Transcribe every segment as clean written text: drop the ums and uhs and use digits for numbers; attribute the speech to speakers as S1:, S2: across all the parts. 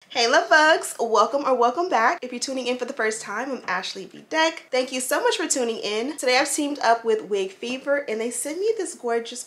S1: Hey love bugs, welcome or welcome back. If you're tuning in for the first time, I'm Ashley Bedeck. Thank you so much for tuning in. Today I've teamed up with Wig Fever and they sent me this gorgeous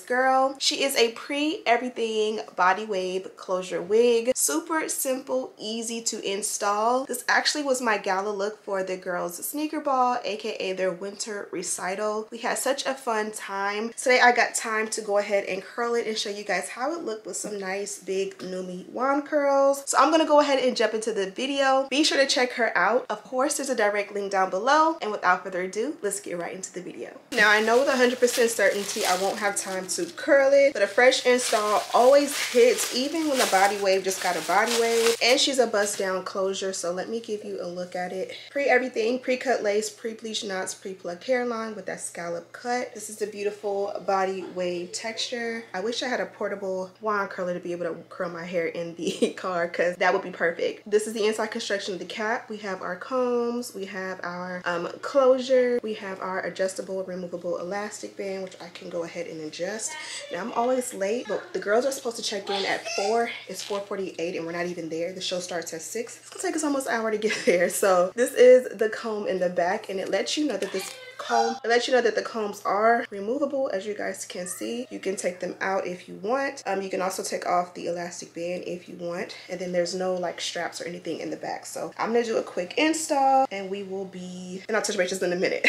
S1: girl. She is a pre-everything body wave closure wig. Super simple, easy to install. This actually was my gala look for the girls' sneaker ball, aka their winter recital. We had such a fun time. Today I got time to go ahead and curl it and show you guys how it looked with some nice big Numi wand curls. So I'm gonna go ahead and jump into the video. Be sure to check her out. Of course, there's a direct link down below. And without further ado, let's get right into the video. Now, I know with 100% certainty I won't have time to curl it, but a fresh install always hits, even when the body wave just got a body wave. And she's a bust down closure, so let me give you a look at it. Pre-everything, pre-cut lace, pre-bleached knots, pre-plucked hairline with that scallop cut. This is the beautiful body wave texture. I wish I had a portable wand curler to be able to curl my hair in the car, because that would be perfect. This is the inside construction of the cap. We have our combs, we have our closure, we have our adjustable removable elastic band, which I can go ahead and adjust. Now I'm always late, but the girls are supposed to check in at 4. It's 4:48 and we're not even there. The show starts at 6. It's gonna take us almost an hour to get there. So this is the comb in the back, and it lets you know that the combs are removable. As you guys can see, you can take them out if you want. You can also take off the elastic band if you want, and then there's no like straps or anything in the back. So I'm gonna do a quick install and I'll touch base just in a minute.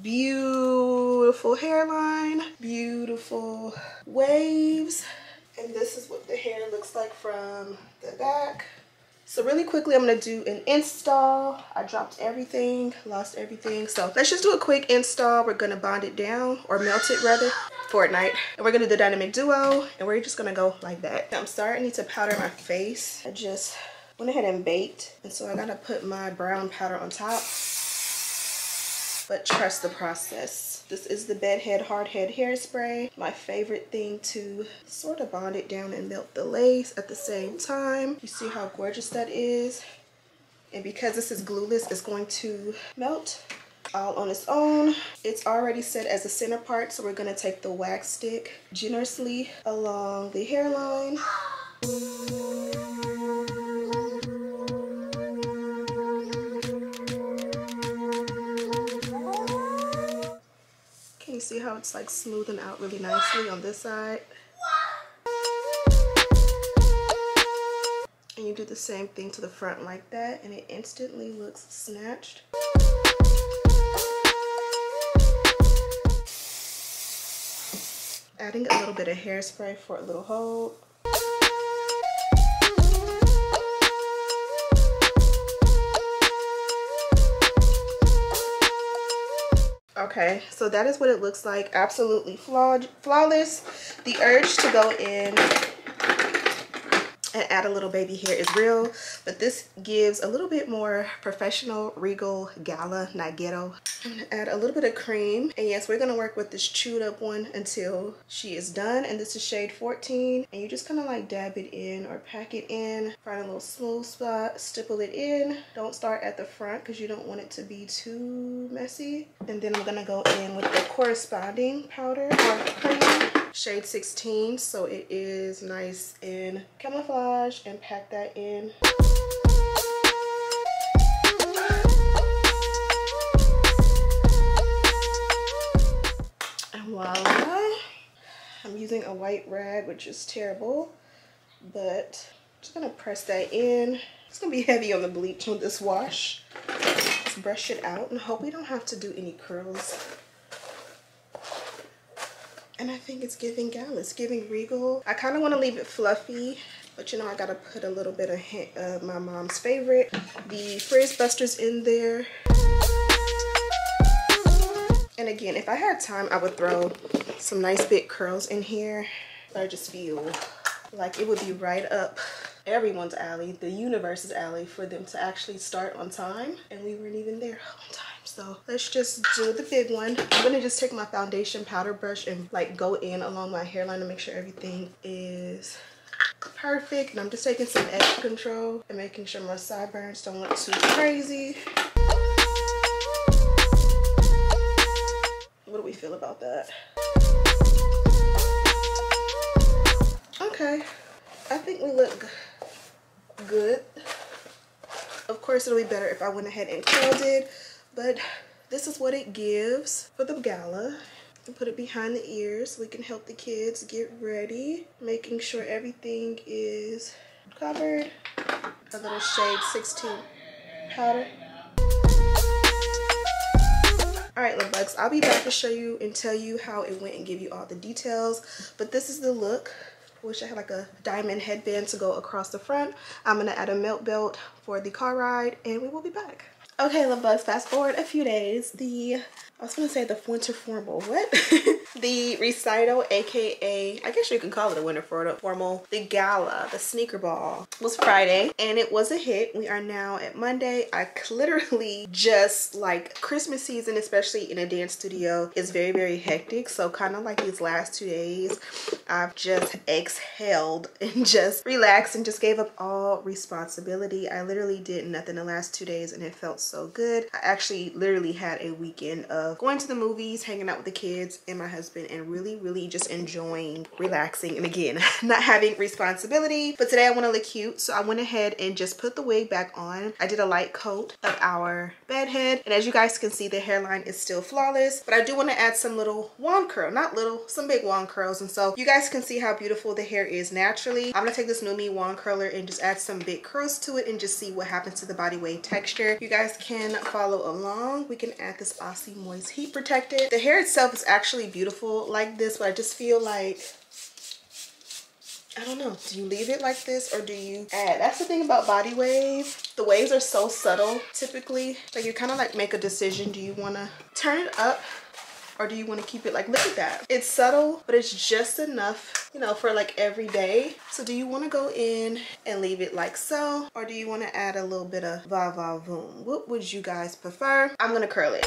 S1: Beautiful hairline, beautiful waves, and this is what the hair looks like from the back. So really quickly, I'm gonna do an install. I dropped everything, lost everything. So let's just do a quick install. We're gonna bond it down, or melt it rather, Fortnite. And we're gonna do the dynamic duo, and we're just gonna go like that. I'm sorry, I need to powder my face. I just went ahead and baked, and so I gotta put my brown powder on top. But trust the process. This is the Bedhead Hardhead Hairspray. My favorite thing to sort of bond it down and melt the lace at the same time. You see how gorgeous that is? And because this is glueless, it's going to melt all on its own. It's already set as a center part, so we're gonna take the wax stick generously along the hairline. You see how it's like smoothing out really nicely on this side, and you do the same thing to the front like that, and it instantly looks snatched. Adding a little bit of hairspray for a little hold. Okay, so that is what it looks like. Absolutely flawless. The urge to go in and add a little baby hair is real, but this gives a little bit more professional, regal, gala, not ghetto. I'm gonna add a little bit of cream, and yes, we're gonna work with this chewed up one until she is done. And this is shade 14, and you just kind of like dab it in or pack it in, find a little smooth spot, stipple it in. Don't start at the front because you don't want it to be too messy. And then I'm gonna go in with the corresponding powder or cream, shade 16, so it is nice and camouflage, and pack that in. And voila. I'm using a white rag, which is terrible, but I'm just gonna press that in. It's gonna be heavy on the bleach with this wash. Just brush it out and hope we don't have to do any curls. And I think it's giving gala, it's giving regal. I kind of want to leave it fluffy, but you know, I gotta put a little bit of my mom's favorite, the Frizz Busters, in there. And again, if I had time, I would throw some nice big curls in here, but I just feel like it would be right up everyone's alley, the universe's alley, for them to actually start on time, and we weren't even there on time. So let's just do the big one. I'm gonna just take my foundation powder brush and like go in along my hairline to make sure everything is perfect. And I'm just taking some edge control and making sure my sideburns don't look too crazy. What do we feel about that? Okay. I think we look good. Of course, it'll be better if I went ahead and curled it, but this is what it gives for the gala. And put it behind the ears so we can help the kids get ready, making sure everything is covered. A little shade 16 powder. All right, love bugs, I'll be back to show you and tell you how it went and give you all the details. But this is the look. I wish I had like a diamond headband to go across the front. I'm gonna add a melt belt for the car ride and we will be back. Okay, love bugs, fast forward a few days. I was gonna say the winter formal, what? The recital, aka, I guess you can call it a winter formal, the gala, the sneaker ball, was Friday and it was a hit. We are now at Monday. I literally just, like, Christmas season, especially in a dance studio, is very, very hectic. So kind of like these last 2 days, I've just exhaled and just relaxed and just gave up all responsibility. I literally did nothing the last 2 days and it felt so good. I actually literally had a weekend of going to the movies, hanging out with the kids and my husband, and really just enjoying relaxing and again not having responsibility. But today I want to look cute, so I went ahead and just put the wig back on. I did a light coat of our bed head, and as you guys can see, the hairline is still flawless, but I do want to add some little wand curl, not little, some big wand curls. And so you guys can see how beautiful the hair is naturally. I'm gonna take this Numi wand curler and just add some big curls to it and just see what happens to the body wave texture. You guys can follow along. We can add this Aussie Moist heat protected. The hair itself is actually beautiful like this, but I just feel like, I don't know, do you leave it like this or do you add? That's the thing about body wave. The waves are so subtle typically, like you kind of like make a decision. Do you want to turn it up or do you want to keep it like, look at that, it's subtle but it's just enough, you know, for like every day. So do you want to go in and leave it like so, or do you want to add a little bit of va va voom? What would you guys prefer? I'm gonna curl it.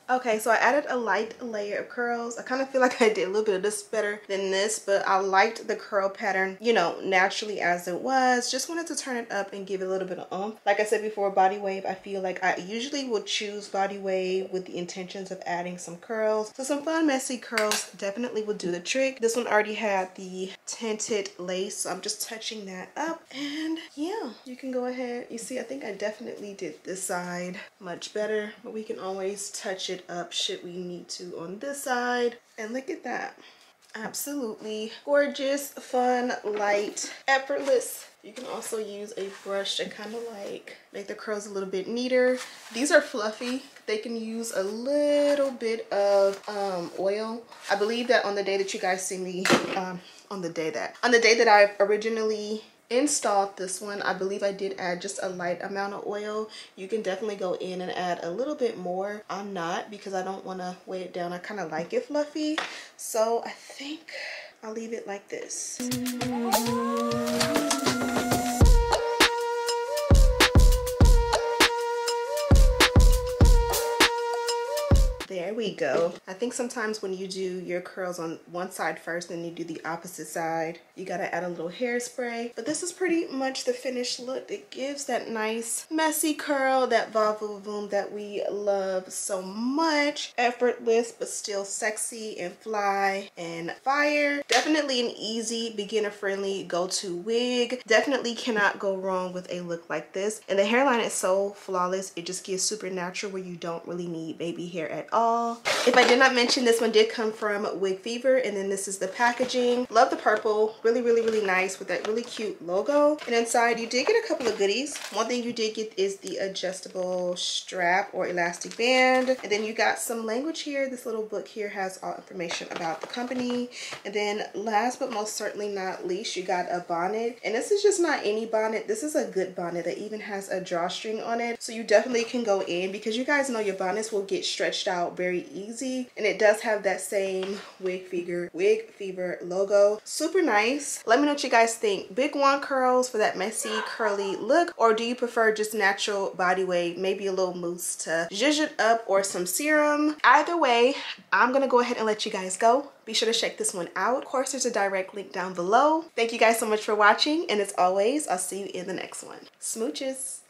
S1: Okay, so I added a light layer of curls. I kind of feel like I did a little bit of this better than this, but I liked the curl pattern, you know, naturally as it was. Just wanted to turn it up and give it a little bit of oomph. Like I said before, body wave, I feel like I usually would choose body wave with the intentions of adding some curls. So some fun, messy curls definitely would do the trick. This one already had the tinted lace, so I'm just touching that up. And yeah, you can go ahead. You see, I think I definitely did this side much better, but we can always touch it up should we need to on this side. And look at that, absolutely gorgeous, fun, light, effortless. You can also use a brush to kind of like make the curls a little bit neater. These are fluffy. They can use a little bit of oil. I believe that on the day that you guys see me, on the day that I originally installed this one, I believe I did add just a light amount of oil. You can definitely go in and add a little bit more. I'm not, because I don't want to weigh it down. I kind of like it fluffy, so I think I'll leave it like this. There we go. I think sometimes when you do your curls on one side first, then you do the opposite side, you gotta add a little hairspray. But this is pretty much the finished look. It gives that nice messy curl, that va-va-voom that we love so much. Effortless, but still sexy and fly and fire. Definitely an easy, beginner-friendly go-to wig. Definitely cannot go wrong with a look like this. And the hairline is so flawless. It just gives super natural where you don't really need baby hair at all. If I did not mention, this one did come from Wig Fever, and then this is the packaging. Love the purple. Really nice with that really cute logo. And inside you did get a couple of goodies. One thing you did get is the adjustable strap or elastic band, and then you got some language here. This little book here has all information about the company. And then last but most certainly not least, you got a bonnet, and this is just not any bonnet. This is a good bonnet that even has a drawstring on it, so you definitely can go in, because you guys know your bonnets will get stretched out very very easy, and it does have that same Wig Fever logo. Super nice. Let me know what you guys think. Big wand curls for that messy curly look, or do you prefer just natural body wave, maybe a little mousse to zhuzh it up, or some serum? Either way, I'm gonna go ahead and let you guys go. Be sure to check this one out. Of course, there's a direct link down below. Thank you guys so much for watching, and as always, I'll see you in the next one. Smooches.